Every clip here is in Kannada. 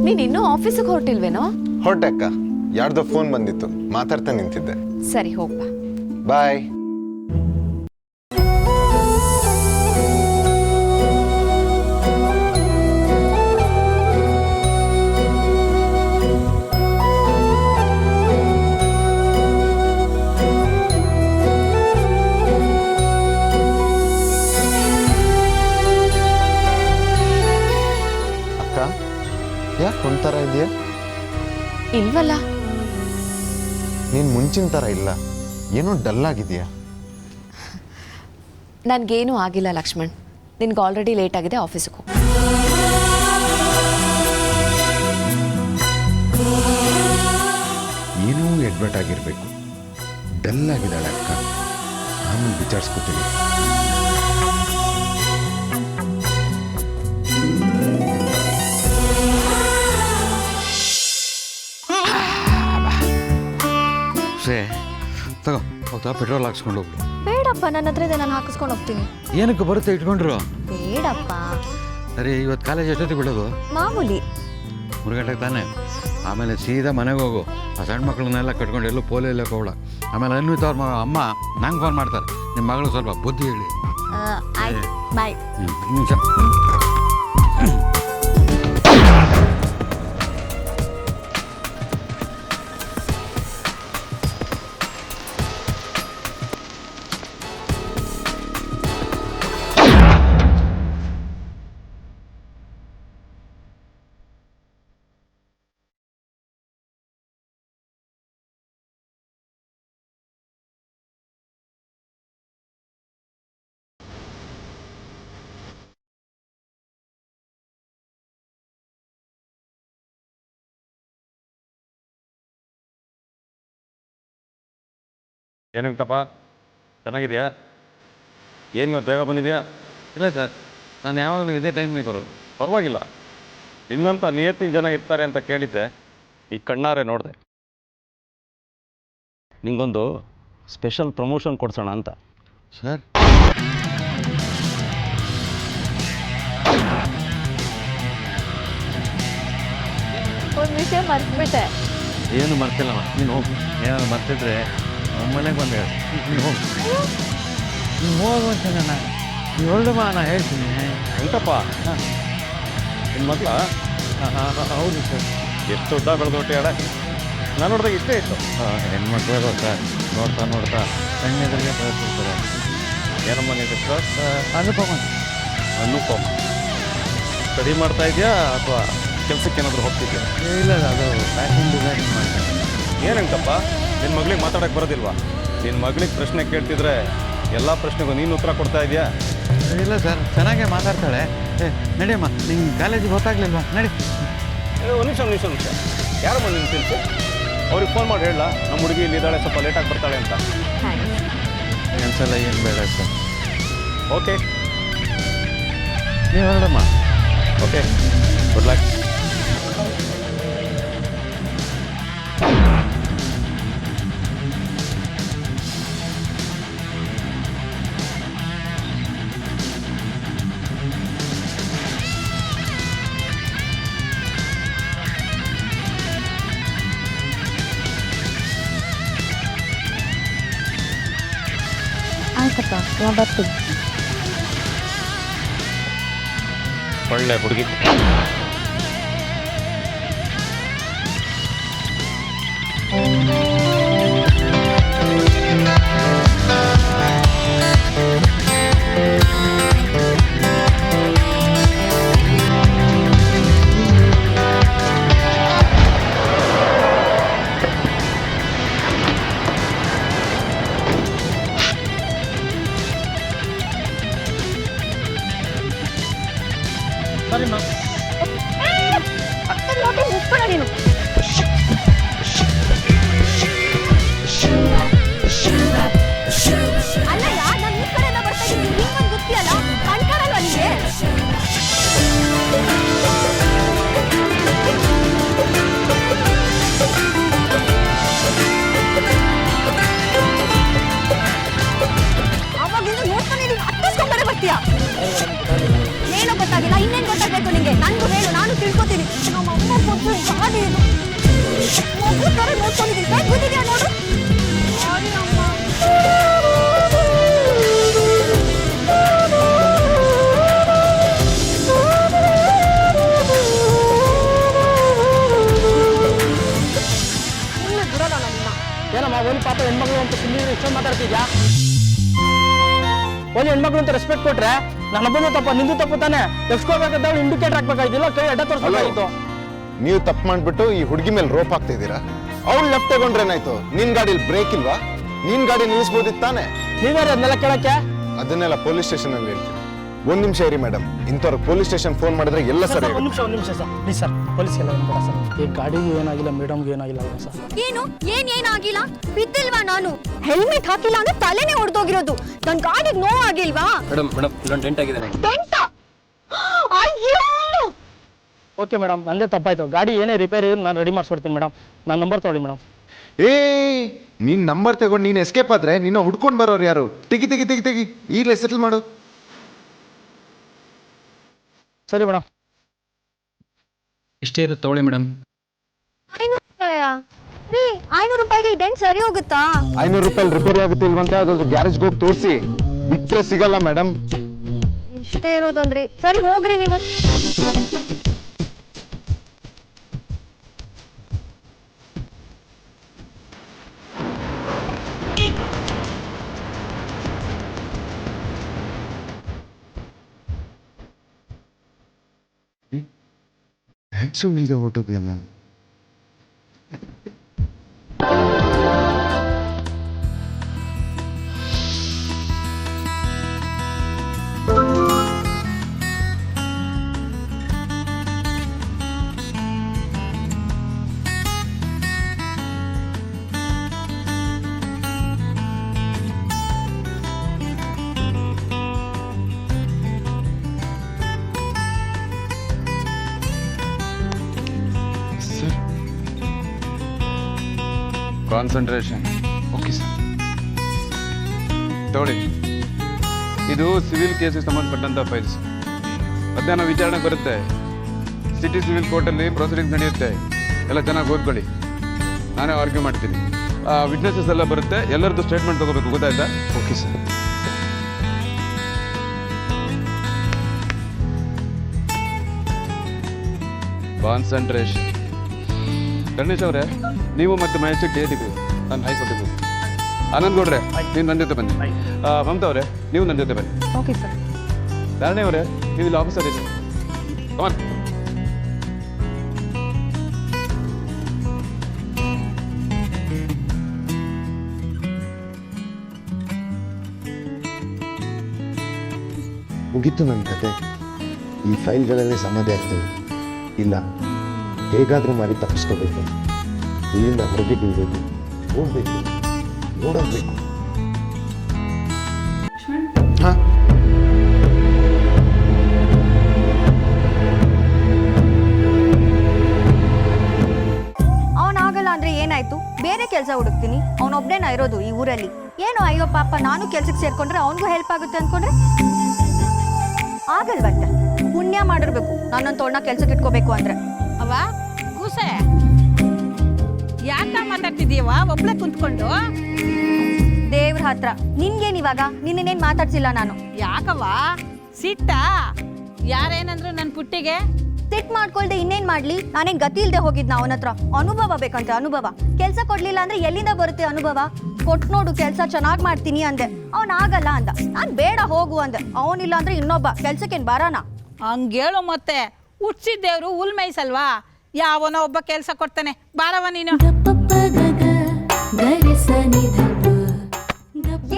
ನೀನ್ ಇನ್ನೂ ಆಫೀಸಿಗೆ ಹೊರಟಿಲ್ವೇನೋ? ಹೊರಟೆ ಅಕ್ಕ, ಯಾರ್ದೋ ಫೋನ್ ಬಂದಿತ್ತು, ಮಾತಾಡ್ತಾ ನಿಂತಿದ್ದೆ. ಸರಿ ಹೋಗ್ಬಾ. ಬಾಯ್. ಯಾಕೆ ಒಂಥರ ಇದೆಯಾ? ಇಲ್ವಲ್ಲ. ನೀನು ಮುಂಚಿನ ಥರ ಇಲ್ಲ, ಏನೋ ಡಲ್ ಆಗಿದೆಯಾ? ನನಗೇನೂ ಆಗಿಲ್ಲ ಲಕ್ಷ್ಮಣ್. ನಿನ್ಗೆ ಆಲ್ರೆಡಿ ಲೇಟ್ ಆಗಿದೆ, ಆಫೀಸಿಗೆ ಹೋಗು. ಏನೂ ಎಡ್ವರ್ಟ್ ಆಗಿರಬೇಕು. ಡಲ್ ಆಗಿದ್ದಾಳೆ ಅಕ್ಕ, ಆಮೇಲೆ ವಿಚಾರಿಸ್ಕೊತೀನಿ. ತಗೋ ಹೋಗ್ತಾ ಪೆಟ್ರೋಲ್ ಹಾಕ್ಸ್ಕೊಂಡು ಹೋಗ್ಬಿಡು. ಬೇಡಪ್ಪ, ನನ್ನ ಹತ್ರ ಇದೆ, ನಾನು ಹಾಕಿಸ್ಕೊಂಡು ಹೋಗ್ತೀನಿ. ಏನಕ್ಕೆ ಬರುತ್ತೆ ಇಟ್ಕೊಂಡ್ರು? ಬೇಡಪ್ಪ. ಸರಿ, ಇವತ್ತು ಕಾಲೇಜ್ ಎಷ್ಟೊತ್ತಿಗೆ ಬಿಡೋದು? ಮಾಮೂಲಿ 3 ಗಂಟೆಗೆ ತಾನೆ. ಆಮೇಲೆ ಸೀದಾ ಮನೆಗೆ ಹೋಗು. ಆ ಸಣ್ಣ ಮಕ್ಕಳನ್ನೆಲ್ಲ ಕಟ್ಕೊಂಡು ಎಲ್ಲೂ ಪೋಲಿ ಎಲ್ಲ ಹೋಗ್ಬೇಡ. ಆಮೇಲೆ ಅನ್ವಿತ್ ಅವ್ರ ಅಮ್ಮ ನಂಗೆ ಫೋನ್ ಮಾಡ್ತಾರೆ, ನಿಮ್ಮ ಮಗಳು ಸ್ವಲ್ಪ ಬುದ್ಧಿ ಹೇಳಿ. ಆಯ್ತು, ಬಾಯ್. ನಿಮಿಷ. ಏನಂತಪ್ಪ, ಚೆನ್ನಾಗಿದೆಯಾ? ಏನು ಇವತ್ತು ಬೇಗ ಬಂದಿದೆಯಾ? ಇಲ್ಲ ಸರ್, ನಾನು ಯಾವಾಗಲೂ ಇದೇ ಟೈಮ್ಗೆ ಬರೋದು. ಪರವಾಗಿಲ್ಲ, ಇನ್ನಂತ ನಿಯತ್ತಿನ ಜನ ಇರ್ತಾರೆ ಅಂತ ಕೇಳಿದ್ದೆ, ಈ ಕಣ್ಣಾರೆ ನೋಡಿದೆ. ನಿಂಗೊಂದು ಸ್ಪೆಷಲ್ ಪ್ರಮೋಷನ್ ಕೊಡ್ಸೋಣ ಅಂತ. ಸರ್, ಒಂದು ವಿಷಯ ಮರ್ತ್ಬಿಟ್ಟೆ. ಏನು ಮರ್ತಿಲ್ಲ. ನೀನು ಹೋಗು. ಏನಾದ್ರು ಮರ್ತಿದ್ರೆ ಮನೆಗೆ ಬಂದು ಹೇಳಿ. ನೀನು ಹೋಗು. ನೀನು ಹೋಗುವಂತ ನಾನು ಹೊರಡುವ, ನಾನು ಹೇಳ್ತೀನಿ. ಎಂತಪ್ಪ, ನಿಮ್ಮ ಮಗಳ? ಹೌದು ಸರ್. ಎಷ್ಟು ಉದ್ದ ಬೆಳೆದೊಟ್ಟೆ ಅಡ. ನಾನು ನೋಡಿದಾಗ ಇಷ್ಟೇ ಇತ್ತು. ಹೆಣ್ಮಕ್ಳು ಸರ್, ನೋಡ್ತಾ ನೋಡ್ತಾ ಕಣ್ಣೆದುರಿಗೆ ಬೆಳೆಸ್ಬಿಡ್ತಾರೆ. ಏನಮ್ಮ ನಿನ್ನ ಹೆಸರು? ಅನುಪಮ. ಅನುಪಮ. ಸ್ಟಡಿ ಮಾಡ್ತಾ ಇದೆಯಾ ಅಥವಾ ಕೆಲಸಕ್ಕೆ ಏನಾದರೂ ಹೋಗ್ತಿದ್ಯಾ? ಇಲ್ಲ, ಅದು ಫ್ಯಾಷನ್ ಡಿಸೈನಿಂಗ್ ಮಾಡ್ತಾರೆ. ಏನಂತಪ್ಪ, ನಿನ್ನ ಮಗಳಿಗೆ ಮಾತಾಡೋಕ್ಕೆ ಬರೋದಿಲ್ವಾ? ನಿನ್ನ ಮಗಳಿಗೆ ಪ್ರಶ್ನೆ ಕೇಳ್ತಿದ್ರೆ ಎಲ್ಲ ಪ್ರಶ್ನೆಗೂ ನೀನು ಉತ್ತರ ಕೊಡ್ತಾ ಇದೆಯಾ? ಇಲ್ಲ ಸರ್, ಚೆನ್ನಾಗೇ ಮಾತಾಡ್ತಾಳೆ. ನಡಿಯಮ್ಮ, ನಿಂಗೆ ಕಾಲೇಜಿಗೆ ಗೊತ್ತಾಗ್ಲಿಲ್ವಾ? ನಡಿ. ಒಂದು ನಿಮಿಷ. ಯಾರಮ್ಮ ನಿನ್ನ ತಿಳಿಸಿ? ಅವ್ರಿಗೆ ಫೋನ್ ಮಾಡಿ ಹೇಳಲ್ಲ, ನಮ್ಮ ಹುಡುಗಿ ಇಲ್ಲಿದ್ದಾಳೆ, ಸ್ವಲ್ಪ ಲೇಟಾಗಿ ಬರ್ತಾಳೆ ಅಂತ. ಒಂದ್ಸಲ ಏನು ಬೇಡ ಸರ್. ಓಕೆ, ನೀವು ಹೊರಡಮ್ಮ. Okay, good luck. ಆಯ್ತಪ್ಪ, ನಾನು ಬರ್ತೀನಿ. ಒಳ್ಳೆ ಹುಡುಗಿ. ನೀನು ಅಲ್ಲಯ್ಯ, ನಾನು ಈ ಕಡೆ ಎಲ್ಲ ಬರ್ತಾ ಇದ್ದೀನಿ, ನಿಂಗೊಂದು ಗೊತ್ತಿಯಲ್ಲ, ಕಣ್ಕಾಣಲ್ವಾ ನಿಮಗೆ? ಅವಾಗಿಂದ ನೋಡ್ತಾನೆ ನೀನು ಹತ್ತಿಸ್ಕೊಂಡ್ಬರೆ ಬರ್ತೀಯ. ಏನೋ ಗೊತ್ತಾಗಿಲ್ಲ, ಇನ್ನೇನು ಗೊತ್ತಾಗಬೇಕು ನಿಂಗೆ? ನನಗೂ ಹೇಳು, ನಾನು ತಿಳ್ಕೊತೀನಿ. ನಮ್ಮ ಅಮ್ಮ ಮಾತಾಡ್ತಿದ್ಯಾ? ಒಂದು ಹೆಣ್ಮಕ್ಳು ಅಂತ ರೆಸ್ಪೆಕ್ಟ್ ಕೊಟ್ರೆ ನನ್ನೊಬ್ಬಂದು ತಪ್ಪ, ನಿಂದು ತಪ್ಪು ತಾನೆ. ಎಷ್ಟ್ಕೋಬೇಕಂತ ಇಂಡಿಕೇಟರ್ ಹಾಕ್ಬೇಕಾಗಿದ್ದಿಲ್ಲ, ಕೈ ಅಡ್ಡ ತೋರಿಸ್ಬೇಕಾಗಿತ್ತು. ನೀವು ತಪ್ಪು ಮಾಡ್ಬಿಟ್ಟು ಈ ಹುಡುಗಿ ಮೇಲೆ ರೋಪ್ ಹಾಕ್ತಿದ್ದೀರಾ. ಅವ್ಳು ಲೆಫ್ಟ್ ತಗೊಂಡ್ರೇನಾಯ್ತು? ನಿನ್ ಗಾಡಿಲಿ ಬ್ರೇಕ್ ಇಲ್ವಾ? ನಿನ್ ಗಾಡಿ ನಿಲ್ಲಿಸ್ಬೋದಿತ್ತು ತಾನೆ. ನೀವ್ಯಾರು ಅದನ್ನೆಲ್ಲ ಕೇಳಕ್ಕೆ? ಅದನ್ನೆಲ್ಲ ಪೊಲೀಸ್ ಸ್ಟೇಷನ್ ಅಲ್ಲಿ ಹೇಳ್ತೀನಿ. ಒಂದ್ ನಿಮಿಷ ಇರಿ ಮೇಡಮ್, ಇಂಥವ್ರು ಪೊಲೀಸ್ ಸ್ಟೇಷನ್ ಫೋನ್ ಮಾಡಿದ್ರೆ ಎಲ್ಲ ಸರಿ. ಒಂದ್ ನಿಮಿಷ ಸರ್, ಪ್ಲೀಸ್ ಸರ್, ಪೊಲೀಸ್ಗೆಲ್ಲ ಏನು ಬೇಡ ಸರ್. ಈ ಗಾಡಿಗೂ ಏನಾಗಿಲ್ಲ, ಮೇಡಮ್ಗೂ ಏನಾಗಿಲ್ಲ ಸರ್. ಏನು ಏನಾಗಿಲ್ಲ? ಬಿದ್ದಿಲ್ವಾ ನಾನು? ಹೆಲ್ಮೆಟ್ ಹಾಕಿಲ್ಲ ಅಂದ್ರೆ ತಲೆನೇ ಹೊಡೆದೋಗಿರೋದು. ನನ್ ಗಾಡಿಗೆ ನೋವಾಗಿಲ್ವಾ? ಮೇಡಮ್ ಇಲ್ಲೊಂದು ಡೆಂಟ್ ಆಗಿದೆ. ಡೆಂಟ? ಅಯ್ಯೋ! ಓಕೆ ಮೇಡಮ್, ನಂದೇ ತಪ್ಪಾಯ್ತು. ಗಾಡಿ ಏನೇ ರಿಪೇರಿ ನಾನು ರೆಡಿ ಮಾಡಿಸ್ಕೊಡ್ತೀನಿ ಮೇಡಮ್. ನನ್ನ ನಂಬರ್ ತೊಗೊಳ್ಳಿ ಮೇಡಮ್. ನೀನ್ ನಂಬರ್ ತಗೊಂಡು ನೀನು ಎಸ್ಕೇಪ್ ಆದ್ರೆ ನಿನ್ನ ಹುಡ್ಕೊಂಡು ಬರೋರು ಯಾರು? ತೆಗಿ ಈಗಲೇ ಸೆಟಲ್ ಮಾಡು. ಸರಿ ಮೇಡಮ್. ಇಷ್ಟೇ ಇರುತ್ತೆ ತಗೊಳ್ಳಿ ಮೇಡಮ್. 500 ರೂಪಾಯಿಗೆ ಡೆಂಟ್ ಸರಿ ಹೋಗುತ್ತಾ? 500 ರೂಪಾಯಿ ರಿಪೇರಿ ಆಗುತ್ತೆ ಇಲ್ವಂತೆ, ಅದೊಂದು ಗ್ಯಾರೇಜ್ಗೆ ಹೋಗಿ ತೋರಿಸಿ. ಬಿಟ್ಟರೆ ಸಿಗಲ್ಲ ಮೇಡಮ್. ಇಷ್ಟೇ ಇರೋದಂದ್ರಿ. ಸರಿ ಹೋಗ್ರಿ ನೀವು. ಸುಮ್ಮನೆ ಹೊಟ್ಟೋಗ್ಲಿಲ್ಲ. ಕಾನ್ಸಂಟ್ರೇಷನ್. Okay sir. ತಗೊಳ್ಳಿ, ಇದು ಸಿವಿಲ್ ಕೇಸಿಗೆ ಸಂಬಂಧಪಟ್ಟಂಥ ಫೈಲ್ಸ್. ಮಧ್ಯಾಹ್ನ ವಿಚಾರಣೆ ಬರುತ್ತೆ. ಸಿಟಿ ಸಿವಿಲ್ ಕೋರ್ಟಲ್ಲಿ ಪ್ರೊಸೀಡಿಂಗ್ಸ್ ನಡೆಯುತ್ತೆ. ಎಲ್ಲ ಚೆನ್ನಾಗಿ ಓದ್ಕೊಳ್ಳಿ, ನಾನೇ ಆರ್ಗ್ಯೂ ಮಾಡ್ತೀನಿ. ವಿಟ್ನೆಸಸ್ ಎಲ್ಲ ಬರುತ್ತೆ, ಎಲ್ಲರದ್ದು ಸ್ಟೇಟ್ಮೆಂಟ್ ತಗೋಬೇಕು, ಗೊತ್ತಾಯ್ತಾ? Okay sir. ಕಾನ್ಸಂಟ್ರೇಷನ್. ಗಣೇಶ್ ಅವರೇ, ನೀವು ಮತ್ತು ಮಹೇಶ್ ಕೇಳಿದ್ವಿ, ನಾನು ಹಾಯ್ಕೊಟ್ಟಿದ್ದು. ಆನಂದ್ ಗೌಡ್ರೆ, ನೀವು ನನ್ನ ಜೊತೆ ಬನ್ನಿ. ಮಮತಾ ಅವರೇ, ನೀವು ನನ್ನ ಜೊತೆ ಬನ್ನಿ. Okay sir. ಧಾರಣೆ ಅವರೇ, ನೀವು ಇಲ್ಲಿ ಆಫೀಸರ್ ಇದ್ದೀವಿ. ಕಮಾನ್. ಮುಗೀತು ನನ್ನ ಕತೆ. ಈ ಫೈಲ್ಗಳಲ್ಲೇ ಸಮಾಧಿ ಆಗ್ತವೆ. ಇಲ್ಲ, ಹೇಗಾದರೂ ಮಾಡಿ ತಪ್ಪಿಸ್ಕೋಬೇಕು. ಇಲ್ಲಿಂದ ಹೊರಗೆ ಬೀಳ್ಬೇಕು, ಹೋಗ್ಬೇಕು, ಓಡೋಗ್ಬೇಕು. ಹಾಂ, ಅವನಾಗಲ್ಲ ಅಂದ್ರೆ ಏನಾಯ್ತು? ಬೇರೆ ಕೆಲಸ ಹುಡುಕ್ತೀನಿ. ಅವನೊಬ್ನೇನ ಇರೋದು ಈ ಊರಲ್ಲಿ. ಏನು ಅಯ್ಯೋ ಪಾಪ, ನಾನು ಕೆಲ್ಸಕ್ಕೆ ಸೇರ್ಕೊಂಡ್ರೆ ಅವನಿಗೂ ಹೆಲ್ಪ್ ಆಗುತ್ತೆ ಅನ್ಕೊಂಡ್ರೆ ಆಗಲ್ವಂತೆ. ಪುಣ್ಯ ಮಾಡಿರ್ಬೇಕು ನನ್ನನ್ನು ತೋಳ್ನ ಕೆಲ್ಸಕ್ಕೆ ಇಟ್ಕೋಬೇಕು ಅಂದ್ರೆ. ಅವ್ವ ಕೂಸೆ, ಯಾಕ ಮಾತಾಡ್ತಿದೀಯವ್ವ ಒಬ್ಳೆ ಕುಂತ್ಕೊಂಡು? ದೇವ್ರ ಹತ್ರ ನಿನ್ಗೇನಿವಾಗ? ನಿನ್ನೇನ್ ಮಾತಾಡ್ಸಿಲ್ಲ ನಾನು. ಯಾಕವ್ವ ಸಿಟ್ಟ? ಯಾರೇನಂದ್ರು ನನ್ನ ಪುಟ್ಟಿಗೆ? ಸಿಟ್ ಮಾಡ್ಕೊಳ್ದೆ ಇನ್ನೇನ್ ಮಾಡ್ಲಿ? ನಾನೇನ್ ಗತಿ ಇಲ್ದೆ ಹೋಗಿದ್ನ ಅವನ ಹತ್ರ. ಅನುಭವ ಬೇಕಂತೆ, ಅನುಭವ. ಕೆಲ್ಸ ಕೊಡ್ಲಿಲ್ಲ ಅಂದ್ರೆ ಎಲ್ಲಿಂದ ಬರುತ್ತೆ ಅನುಭವ? ಕೊಟ್ ನೋಡು, ಕೆಲ್ಸ ಚೆನ್ನಾಗ್ ಮಾಡ್ತೀನಿ ಅಂದೆ. ಅವನ್ ಆಗಲ್ಲ ಅಂದ. ನಾನ್ ಬೇಡ ಹೋಗು ಅಂದೆ. ಅವನಿಲ್ಲ ಅಂದ್ರೆ ಇನ್ನೊಬ್ಬ ಕೆಲ್ಸಕ್ಕೇನ್ ಬರಾನ? ಹಂಗೇಳು ಮತ್ತೆ. ಹುಟ್ಸಿದ್ದೇವ್ರು ಹುಲ್ ಮೇಯ್ಸಲ್ವಾ? ಯಾವನೋ ಒಬ್ಬ ಕೆಲ್ಸ ಕೊಡ್ತಾನೆ, ಬಾರವ ನೀನು.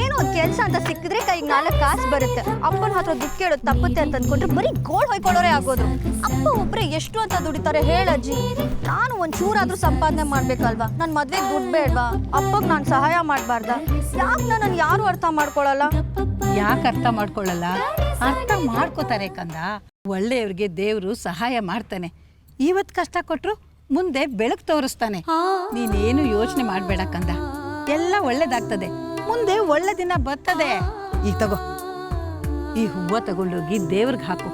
ಏನೋ ಒಂದ್ ಕೆಲ್ಸ ಅಂತ ಸಿಕ್ಕಿದ್ರೆ ಕೈಗೆ 4 ಕಾಸು ಬರುತ್ತೆ. ಅಪ್ಪನ ಹತ್ರ ದುಡ್ಡು ಕೇಳೋದು ತಪ್ಪುತ್ತೆ ಅಂತ ಅನ್ಕೊಂಡ್ರೆ ಬರೀ ಗೋಳ್ ಹೊಯ್ಕೊಳ್ಳೋರೆ ಆಗೋದು. ಅಪ್ಪ ಒಬ್ರೆ ಎಷ್ಟು ಅಂತ ದುಡಿತಾರೆ ಹೇಳಜ್ಜಿ? ನಾನು ಒಂದ್ ಚೂರಾದ್ರೂ ಸಂಪಾದನೆ ಮಾಡ್ಬೇಕಲ್ವಾ? ನನ್ ಮದ್ವೆಗೆ ದುಡ್ಡು ಬೇಡ್ವಾ? ಅಪ್ಪಗ್ ನಾನ್ ಸಹಾಯ ಮಾಡ್ಬಾರ್ದ? ಯಾಕೆ ನನ್ ಯಾರು ಅರ್ಥ ಮಾಡ್ಕೊಳಲ್ಲ? ಯಾಕೆ ಅರ್ಥ ಮಾಡ್ಕೊಳ್ಳಲ್ಲ? ಅರ್ಥ ಮಾಡ್ಕೋತಾರೆ ಕಂದ. ಒಳ್ಳೆಯವ್ರಿಗೆ ದೇವ್ರು ಸಹಾಯ ಮಾಡ್ತಾನೆ. ಇವತ್ತು ಕಷ್ಟ ಕೊಟ್ರು ಮುಂದೆ ಬೆಳಕು ತೋರಿಸ್ತಾನೆ. ನೀನೇನು ಯೋಚನೆ ಮಾಡ್ಬೇಡ ಕಂದ, ಎಲ್ಲ ಒಳ್ಳೇದಾಗ್ತದೆ. ಮುಂದೆ ಒಳ್ಳೆ ದಿನ ಬರ್ತದೆ. ಈಗ ತಗೋ, ಈ ಹೂವ ತಗೊಂಡೋಗಿ ದೇವ್ರಿಗೆ ಹಾಕು,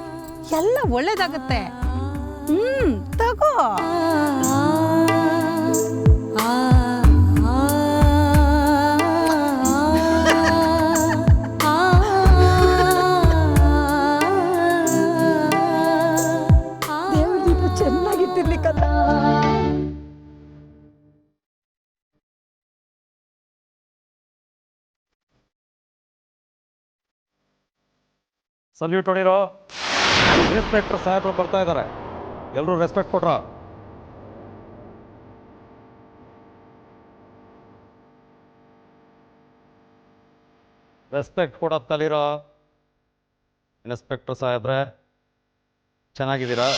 ಎಲ್ಲ ಒಳ್ಳೇದಾಗತ್ತೆ. ತಗೋ. ಸಲ್ಯೂಟ್ ಹೊಡಿರೋ. ಇನ್ಸ್ಪೆಕ್ಟರ್ ಸಾಹೇಬ್ರು ಬರ್ತಾ ಇದ್ದಾರೆ, ಎಲ್ಲರೂ ರೆಸ್ಪೆಕ್ಟ್ ಕೊಟ್ರ. ರೆಸ್ಪೆಕ್ಟ್ ಕೊಡತ್ತಲಿರೋ. ಇನ್ಸ್ಪೆಕ್ಟರ್ ಸಾಹೇಬ್ರೆ, ಚೆನ್ನಾಗಿದ್ದೀರಾ?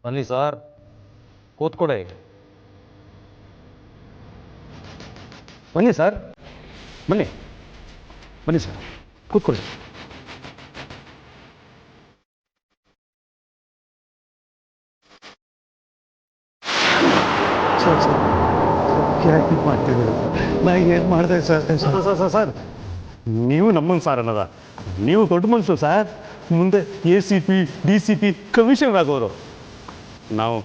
ಬನ್ನಿ ಸರ್, ಕೂತ್ಕೊಳ್ಳಿ. ಬನ್ನಿ ಸರ್, ಬನ್ನಿ ಬನ್ನಿ ಸರ್, ಕೂತ್ಕೊಳ್ಳಿ. ಯಾಕೆ ಮಾಡ್ತಿದ್ದೀರ? ನಾ ಏನು ಮಾಡಿದೆ ಸರ್? ಸರ್ ನೀವು ನಮ್ಮನ್ನು ಸಾರ್ ಅನ್ನೋದ, ನೀವು ದೊಡ್ಡ ಮನುಷ್ಯರು ಸರ್. ಮುಂದೆ ACP DCP ಕಮಿಷನರ್ ಆಗೋರು. ನಾವು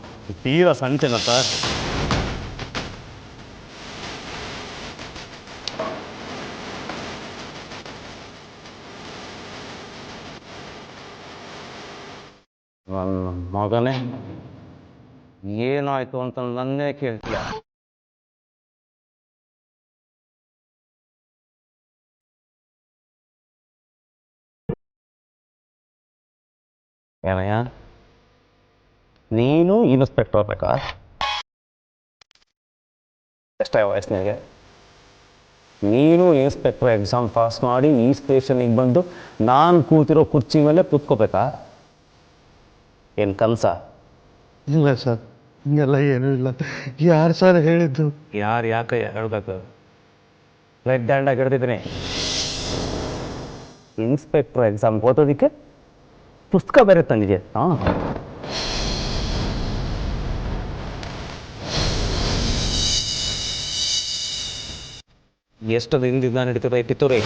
ತೀರಾ ಸಣ್ಣ ಜನ ಸರ್. ಮಗನೇ, ಏನಾಯ್ತು ಅಂತ ನನ್ನೇ ಕೇಳ್ತೀಯ? ಏನಯ್ಯ, ನೀನು ಇನ್ಸ್ಪೆಕ್ಟರ್ ಬೇಕಾ? ಎಷ್ಟೇ ವಯಸ್ಸಿನಾಗೆ ನೀನು ಇನ್ಸ್ಪೆಕ್ಟರ್ ಎಕ್ಸಾಮ್ ಪಾಸ್ ಮಾಡಿ ಈ ಸ್ಟೇಷನಿಗೆ ಬಂದು ನಾನು ಕೂತಿರೋ ಕುರ್ಚಿ ಮೇಲೆ ಕೂತ್ಕೋಬೇಕಾ? ಏನು ಕನಸ? ಇಲ್ಲ ಸರ್, ಹಿಂಗೆಲ್ಲ ಏನೂ ಇಲ್ಲ. ಯಾರು ಸರ್ ಹೇಳಿದ್ದು? ಯಾರು ಯಾಕೆ ಹೇಳ್ಬೇಕು? ರೆಡ್ ಹ್ಯಾಂಡಾಗಿ ಹಿಡ್ದಿದ್ದೀನಿ. ಇನ್ಸ್ಪೆಕ್ಟರ್ ಎಕ್ಸಾಮ್ ಓದೋದಕ್ಕೆ ಪುಸ್ತಕ ಬೇರೆ ತಂದಿದೆ. ಹಾಂ, ಎಷ್ಟು ದಿನದಿಂದ ನಡೀತದೆ ಕಿತ್ತೂರಿ?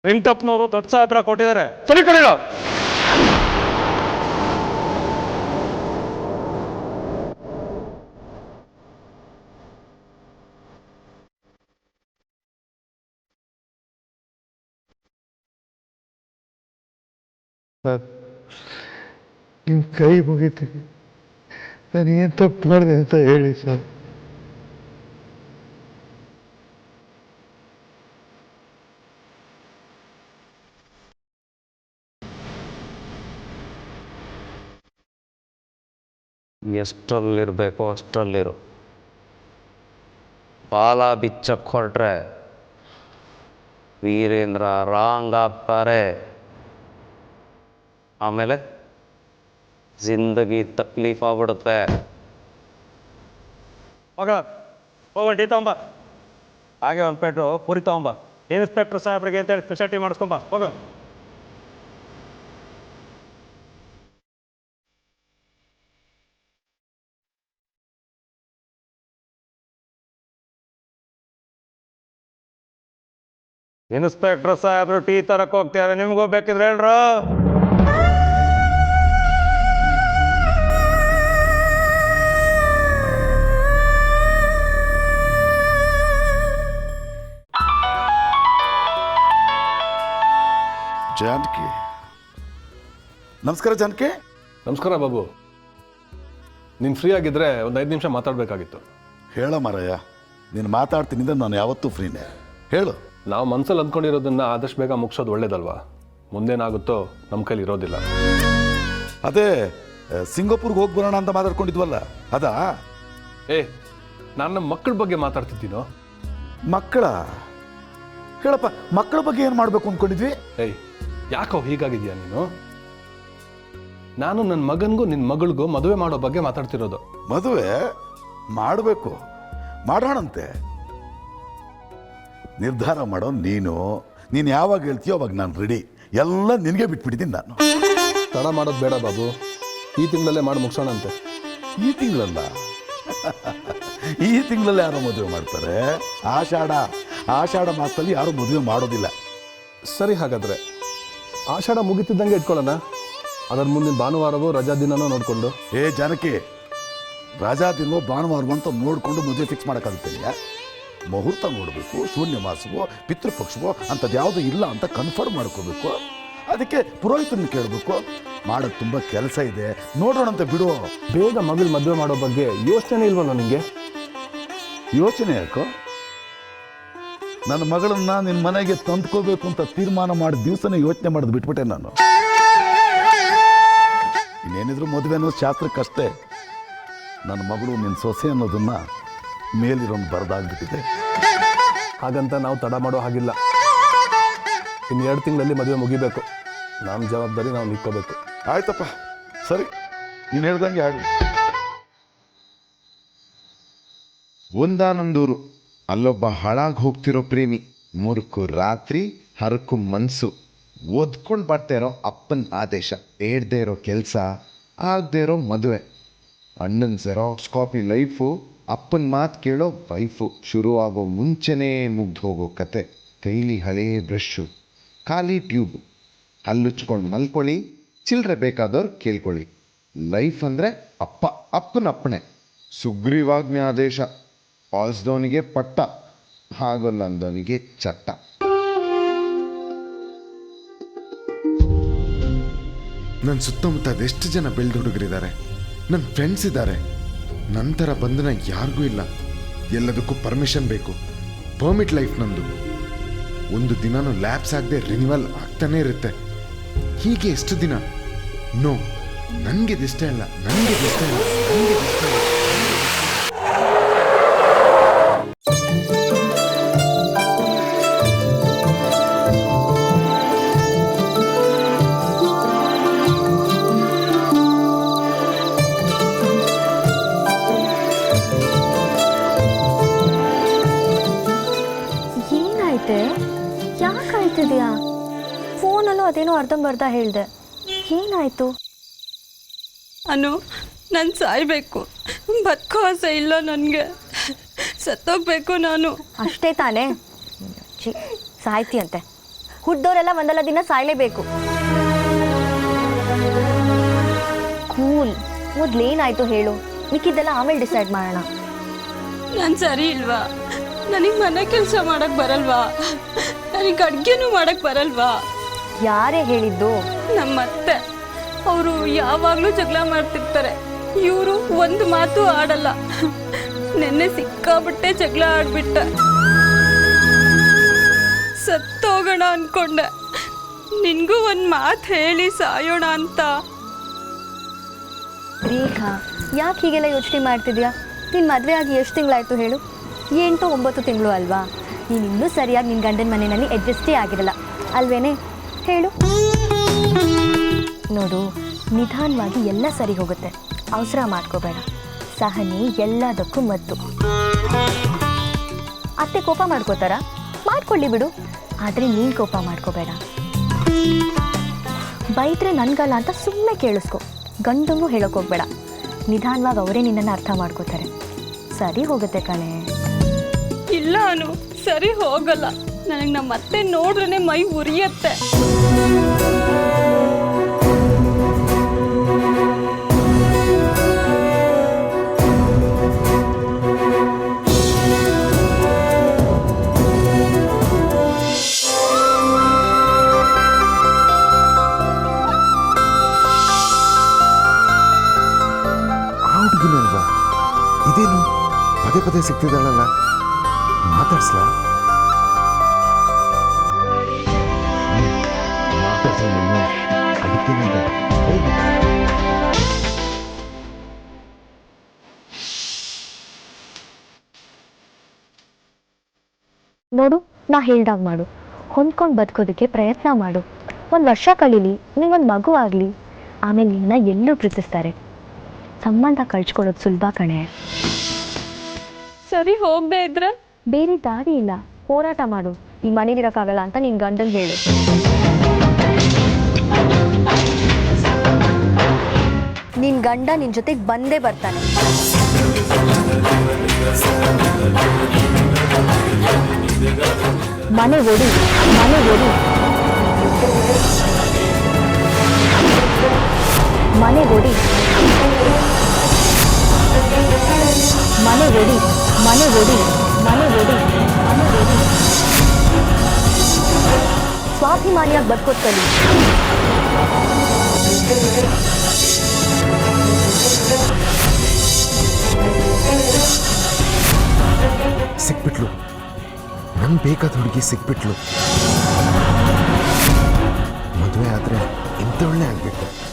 ವೆಂಕಟಪ್ಪನವರು ದೊಡ್ಡ ಸಾಹೇಬ್ರ ಕೊಟ್ಟಿದ್ದಾರೆ. ಸರಿ ಕಡೆಯ ಸರ್, ನಿಮ್ಮ ಕೈ ಮುಗಿತೀನಿ, ನಾನು ಏನು ತಪ್ಪು ಮಾಡಿದೆ ಅಂತ ಹೇಳಿ ಸರ್. ಎಷ್ಟರಲ್ಲಿರಬೇಕೋ ಅಷ್ಟರಲ್ಲಿರು. ಬಾಲ ಬಿಚ್ಚಕ್ಕೆ ಹೊರಟ್ರೆ ವೀರೇಂದ್ರ ರಾಂಗ್ ಆಗ್ತಾರೆ. ಆಮೇಲೆ ಜಿಂದಗಿ ತಕ್ಲೀಫ್ ಆಗ್ಬಿಡುತ್ತೆ. ಮಗ ಹೋಗಿ ಟೀ ತಗೊಂಬ, ಹಾಗೆ ಒಂದು ಪ್ಲೇಟು ಪೂರಿ ತಗೊಂಬ. ಇನ್ಸ್ಪೆಕ್ಟರ್ ಸಾಹೇಬ್ರಿಗೆ ಅಂತೇಳಿ ಸ್ಪೆಷಾಲಿಟಿ ಮಾಡಿಸ್ಕೊಂಬ, ಹೋಗ. ಇನ್ಸ್ಪೆಕ್ಟರ್ ಸಾಹೇಬ್ರು ಟೀ ತರಕ್ಕೆ ಹೋಗ್ತಾರೆ, ನಿಮ್ಗೂ ಬೇಕಿದ್ರೆ ಹೇಳ್ರು. ಜಾನಕಿ, ನಮಸ್ಕಾರ ಜಾನಕಿ. ನಮಸ್ಕಾರ ಬಾಬು. ನೀನು ಫ್ರೀ ಆಗಿದ್ದರೆ ಒಂದು 5 ನಿಮಿಷ ಮಾತಾಡಬೇಕಾಗಿತ್ತು. ಹೇಳ ಮಾರಯ್ಯ, ನೀನು ಮಾತಾಡ್ತೀನಿ, ನಾನು ಯಾವತ್ತೂ ಫ್ರೀನೇ. ಹೇಳು. ನಾವು ಮನಸ್ಸಲ್ಲಿ ಅಂದ್ಕೊಂಡಿರೋದನ್ನು ಆದಷ್ಟು ಬೇಗ ಮುಗಿಸೋದು ಒಳ್ಳೇದಲ್ವಾ? ಮುಂದೇನಾಗುತ್ತೋ ನಮ್ಮ ಕೈಲಿ ಇರೋದಿಲ್ಲ. ಅದೇ ಸಿಂಗಾಪುರ್ಗೆ ಹೋಗಿ ಬರೋಣ ಅಂತ ಮಾತಾಡ್ಕೊಂಡಿದ್ವಲ್ಲ, ಅದಾ? ನಾನು ನಮ್ಮ ಮಕ್ಕಳ ಬಗ್ಗೆ ಮಾತಾಡ್ತಿದ್ದೀನೋ. ಮಕ್ಕಳ? ಹೇಳಪ್ಪ, ಮಕ್ಕಳ ಬಗ್ಗೆ ಏನು ಮಾಡಬೇಕು ಅಂದ್ಕೊಂಡಿದ್ವಿ? ಯಾಕೋ ಹೀಗಾಗಿದ್ಯಾ ನೀನು? ನಾನು ನನ್ನ ಮಗನಿಗೂ ನಿನ್ನ ಮಗಳಿಗೂ ಮದುವೆ ಮಾಡೋ ಬಗ್ಗೆ ಮಾತಾಡ್ತಿರೋದು. ಮದುವೆ ಮಾಡಬೇಕು, ಮಾಡೋಣಂತೆ. ನಿರ್ಧಾರ ಮಾಡೋ ನೀನು ಯಾವಾಗ ಹೇಳ್ತೀಯೋ ಅವಾಗ ನಾನು ರೆಡಿ. ಎಲ್ಲ ನಿನಗೆ ಬಿಟ್ಬಿಟ್ಟಿದ್ದೀನಿ ನಾನು. ತಡ ಮಾಡೋದು ಬೇಡ ಬಾಬು, ಈ ತಿಂಗಳಲ್ಲೇ ಮಾಡಿ ಮುಗಿಸೋಣಂತೆ. ಈ ತಿಂಗಳಲ್ಲ, ಈ ತಿಂಗಳಲ್ಲೇ ಯಾರೋ ಮದುವೆ ಮಾಡ್ತಾರೆ. ಆಷಾಢ ಮಾಸದಲ್ಲಿ ಯಾರು ಮದುವೆ ಮಾಡೋದಿಲ್ಲ. ಸರಿ, ಹಾಗಾದರೆ ಆಷಾಢ ಮುಗಿತಿದ್ದಂಗೆ ಇಟ್ಕೊಳ್ಳೋಣ. ಅದರ ಮುಂದಿನ ಭಾನುವಾರವೂ ರಜಾ ದಿನನೂ ನೋಡಿಕೊಂಡು. ಜಾನಕಿ, ರಾಜಾದಿನೋ ಭಾನುವಾರ ಅಂತ ನೋಡಿಕೊಂಡು ಮದುವೆ ಫಿಕ್ಸ್ ಮಾಡೋಕ್ಕಾಗುತ್ತಿಲ್ಲ. ಮುಹೂರ್ತ ನೋಡಬೇಕು, ಶೂನ್ಯ ಮಾಸವೋ ಪಿತೃಪಕ್ಷವೋ ಅಂಥದ್ದು ಯಾವುದೂ ಇಲ್ಲ ಅಂತ ಕನ್ಫರ್ಮ್ ಮಾಡ್ಕೋಬೇಕು. ಅದಕ್ಕೆ ಪುರೋಹಿತನ ಕೇಳಬೇಕು. ಮಾಡೋದು ತುಂಬ ಕೆಲಸ ಇದೆ, ನೋಡೋಣ ಅಂತ ಬಿಡು. ಬೇಗ ಮಗಳು ಮದುವೆ ಮಾಡೋ ಬಗ್ಗೆ ಯೋಚನೆ ಇಲ್ವಲ್ಲ ನಿಮಗೆ? ಯೋಚನೆ ಯಾಕೋ? ನನ್ನ ಮಗಳನ್ನ ನಿನ್ನ ಮನೆಗೆ ತಂದ್ಕೋಬೇಕು ಅಂತ ತೀರ್ಮಾನ ಮಾಡಿದ ದಿವಸನೇ ಯೋಚನೆ ಮಾಡೋದು ಬಿಟ್ಬಿಟ್ಟೆ ನಾನು. ಇನ್ನೇನಿದ್ರು ಮದುವೆ ಅನ್ನೋದು ಶಾಸ್ತ್ರಕ್ಕಷ್ಟೇ. ನನ್ನ ಮಗಳು ನಿನ್ನ ಸೊಸೆ ಅನ್ನೋದನ್ನ ಮೇಲಿರೋನು ಬರೆದಾಗ್ಬಿಟ್ಟಿದೆ. ಹಾಗಂತ ನಾವು ತಡ ಮಾಡೋ ಹಾಗಿಲ್ಲ. ಇನ್ನು 2 ತಿಂಗಳಲ್ಲಿ ಮದುವೆ ಮುಗಿಬೇಕು. ನಮ್ಮ ಜವಾಬ್ದಾರಿ ನಾವು ನಿಂತ್ಕೋಬೇಕು. ಆಯ್ತಪ್ಪ, ಸರಿ, ನೀನು ಹೇಳ್ದಂಗೆ ಆಗಿ. ಒಂದಾನೊಂದೂರು, ಅಲ್ಲೊಬ್ಬ ಹಾಳಾಗಿ ಹೋಗ್ತಿರೋ ಪ್ರೇಮಿ, ಮೂರ್ಖು ರಾತ್ರಿ, ಹರಕು ಮನ್ಸು, ಓದ್ಕೊಂಡು ಬರ್ತಾ ಇರೋ ಅಪ್ಪನ ಆದೇಶ, ಬೇಡದೇ ಇರೋ ಕೆಲಸ, ಆಗದೆ ಇರೋ ಮದುವೆ, ಅಣ್ಣನ ಜೆರಾಕ್ಸ್ ಕಾಪಿ ಲೈಫು, ಅಪ್ಪನ ಮಾತು ಕೇಳೋ ವೈಫು, ಶುರುವಾಗೋ ಮುಂಚೆನೇ ಮುಗ್ದು ಹೋಗೋ ಕತೆ, ಕೈಲಿ ಹಳೇ ಬ್ರಷ್ಷು, ಖಾಲಿ ಟ್ಯೂಬ್, ಹಲ್ಲುಚ್ಕೊಂಡು ಮಲ್ಕೊಳ್ಳಿ, ಚಿಲ್ಲರೆ ಬೇಕಾದವ್ರು ಕೇಳ್ಕೊಳ್ಳಿ. ಲೈಫ್ ಅಂದರೆ ಅಪ್ಪ, ಅಪ್ಪನ ಅಪ್ಪಣೆ, ಸುಗ್ರೀವಾಜ್ಞೆ ಆದೇಶ, ಪಾಲಿಸ್ದವನಿಗೆ ಪಟ್ಟ, ಹಾಗಲ್ಲ ಅಂದವನಿಗೆ ಚಟ್ಟ. ನನ್ನ ಸುತ್ತಮುತ್ತ ಅದೆಷ್ಟು ಜನ ಬೆಳೆದ ಹುಡುಗರಿದ್ದಾರೆ, ನನ್ನ ಫ್ರೆಂಡ್ಸ್ ಇದ್ದಾರೆ. ನಂತರ ಬಂಧನ ಯಾರಿಗೂ ಇಲ್ಲ. ಎಲ್ಲದಕ್ಕೂ ಪರ್ಮಿಷನ್ ಬೇಕು. ಪರ್ಮಿಟ್ ಲೈಫ್ ನಂದು. ಒಂದು ದಿನಾನು ಲ್ಯಾಬ್ಸ್ ಆಗದೆ ರಿನ್ಯೂವಲ್ ಆಗ್ತಾನೆ ಇರುತ್ತೆ. ಹೀಗೆ ಎಷ್ಟು ದಿನ? ನೋ, ನನಗೆ ಇಷ್ಟ ಇಲ್ಲ, ನನಗೆ ಇಷ್ಟ ಇಲ್ಲ, ನನಗೆ ಇಷ್ಟ ಇಲ್ಲ. ಯಾಕಾಯ್ತಿದ್ಯಾ? ಫೋನಲ್ಲೂ ಅದೇನೋ ಅರ್ಧಂಬರ್ಧ ಹೇಳ್ದೆ. ಏನಾಯ್ತು? ಅನು, ನಾನು ಸಾಯ್ಬೇಕು, ಬದುಕೋ ಆಸೆ ಇಲ್ಲ ನನಗೆ, ಸತ್ತೋಗ್ಬೇಕು ನಾನು. ಅಷ್ಟೇ ತಾನೇ? ಸಾಯ್ತಿ ಅಂತೆ. ಹುಡ್ದವರೆಲ್ಲ ಒಂದಲ್ಲ ದಿನ ಸಾಯ್ಲೇಬೇಕು. ಕೂಲ್. ಮೊದ್ಲೇನಾಯ್ತು ಹೇಳು, ಮಿಕ್ಕಿದ್ದೆಲ್ಲ ಆಮೇಲೆ ಡಿಸೈಡ್ ಮಾಡೋಣ. ನಾನು ಸರಿ ಇಲ್ವಾ? ನನಗೆ ಮನೆ ಕೆಲಸ ಮಾಡಕ್ ಬರಲ್ವಾ? ನನಗೆ ಅಡ್ಗೆನೂ ಮಾಡಕ್ ಬರಲ್ವಾ? ಯಾರೇ ಹೇಳಿದ್ದು? ನಮ್ಮತ್ತೆ. ಅವರು ಯಾವಾಗಲೂ ಜಗಳ ಮಾಡ್ತಿರ್ತಾರೆ. ಇವರು ಒಂದು ಮಾತು ಆಡಲ್ಲ. ನೆನ್ನೆ ಸಿಕ್ಕಾಬಿಟ್ಟೆ ಜಗಳ ಆಡ್ಬಿಟ್ಟೆ. ಸತ್ತೋಗೋಣ ಅನ್ಕೊಂಡೆ. ನಿನ್ಗೂ ಒಂದು ಮಾತು ಹೇಳಿ ಸಾಯೋಣ ಅಂತ. ರೇಖಾ, ಯಾಕೆ ಹೀಗೆಲ್ಲ ಯೋಚನೆ ಮಾಡ್ತಿದ್ಯಾ? ನಿನ್ನ ಮದುವೆ ಆಗಿ ಎಷ್ಟು ತಿಂಗಳಾಯ್ತು ಹೇಳು? 8-9 ತಿಂಗಳು ಅಲ್ವಾ? ನೀನು ಇನ್ನೂ ಸರಿಯಾಗಿ ನಿನ್ನ ಗಂಡನ ಮನೆಯಲ್ಲಿ ಅಡ್ಜಸ್ಟೇ ಆಗಿರಲ್ಲ ಅಲ್ವೇನೆ? ಹೇಳು. ನೋಡು, ನಿಧಾನವಾಗಿ ಎಲ್ಲ ಸರಿ ಹೋಗುತ್ತೆ. ಅವಸರ ಮಾಡ್ಕೋಬೇಡ. ಸಹನೆ ಎಲ್ಲದಕ್ಕೂ ಮದ್ದು. ಅತ್ತೆ ಕೋಪ ಮಾಡ್ಕೋತಾರ? ಮಾಡ್ಕೊಳ್ಳಿ ಬಿಡು, ಆದರೆ ನೀನು ಕೋಪ ಮಾಡ್ಕೋಬೇಡ. ಬೈದ್ರೆ ನನ್ಗಲ್ಲ ಅಂತ ಸುಮ್ಮನೆ ಕೇಳಿಸ್ಕೊ. ಗಂಡಂಗೂ ಹೇಳೋಕ್ಕೋಗ್ಬೇಡ. ನಿಧಾನವಾಗಿ ಅವರೇ ನಿನ್ನನ್ನು ಅರ್ಥ ಮಾಡ್ಕೋತಾರೆ. ಸರಿ ಹೋಗುತ್ತೆ ಕಣೆ. ಇಲ್ಲ ಅನು, ಸರಿ ಹೋಗಲ್ಲ. ನನಗೆ ನಮ್ಮತ್ತೆ ನೋಡ್ರೇ ಮೈ ಉರಿಯತ್ತೆ. ಹುಡುಗಿನಲ್ವಾ ಇದೇನು? ಪದೇ ಪದೇ ಸಿಗ್ತಿದ್ದಾಳಲ್ಲ, ಮಾತಾಡ್ಸ್ಲಾ? ನೋಡು, ನಾ ಹೇಳ್ದಾಗ ಮಾಡು. ಹೊಂದ್ಕೊಂಡು ಬದುಕೋದಕ್ಕೆ ಪ್ರಯತ್ನ ಮಾಡು. 1 ವರ್ಷ ಕಳೀಲಿ, ನಿಂಗೊಂದು ಮಗು ಆಗಲಿ, ಆಮೇಲೆ ನಿನ್ನ ಎಲ್ಲರೂ ಪ್ರೀತಿಸ್ತಾರೆ. ಸಂಬಂಧ ಕಳ್ಚ್ಕೊಳ್ಳೋದು ಸುಲಭ ಕಣೆ. ಸರಿ ಹೋಗದೆ ಇದ್ರೆ? ಬೇರೆ ದಾರಿ ಇಲ್ಲ, ಹೋರಾಟ ಮಾಡು. ಈ ಮನೇಲಿರೋಕ್ಕಾಗಲ್ಲ ಅಂತ ನಿನ್ನ ಗಂಡಂಗೆ ಹೇಳು. ನಿನ್ನ ಗಂಡ ನಿನ್ನ ಜೊತೆಗೆ ಬಂದೇ ಬರ್ತಾನೆ. ಮನೆ ಓಡಿ, ಮನೆ ಓಡಿ, ಮನೆ ಓಡಿ. ಒಡಿ ಮನೆ ಒಡಿ ಮನೆ ಒಡಿ ಮನೆ ಒಡಿ ಸ್ವಾಭಿಮಾನಿಯಾಗಿ ಬದುಕೋದ್ ಕಲಿ. ಸಿಕ್ಬಿಟ್ಲು, ನಂಗೆ ಬೇಕಾದ ಹುಡುಗಿ ಸಿಕ್ಬಿಟ್ಲು. ಮದುವೆ ಆದರೆ ಇಂಥವಳೇ ಆಗಬೇಕು.